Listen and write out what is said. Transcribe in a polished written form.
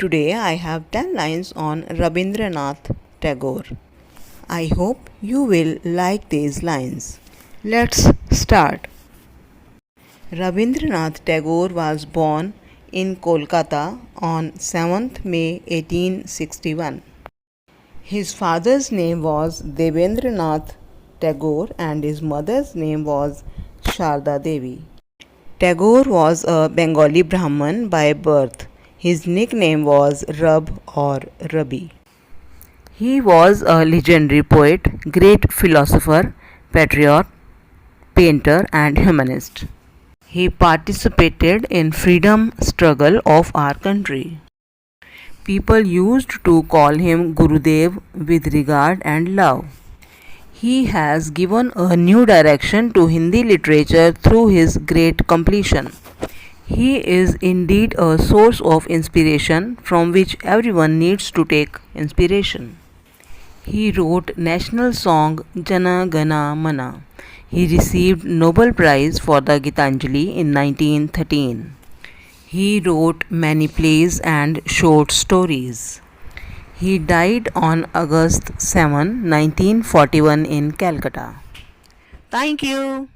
Today I have 10 lines on Rabindranath Tagore. I hope you will like these lines. Let's start. Rabindranath Tagore was born in Kolkata on 7th May 1861. His father's name was Devendranath Tagore and his mother's name was Sharda Devi. Tagore was a Bengali Brahman by birth. His nickname was Rab or Rabi. He was a legendary poet, great philosopher, patriot, painter and humanist. He participated in freedom struggle of our country. People used to call him Gurudev with regard and love. He has given a new direction to Hindi literature through his great completion. He is indeed a source of inspiration from which everyone needs to take inspiration. He wrote national song Jana Gana Mana. He received Nobel Prize for the Gitanjali in 1913. He wrote many plays and short stories. He died on August 7, 1941 in Calcutta. Thank you.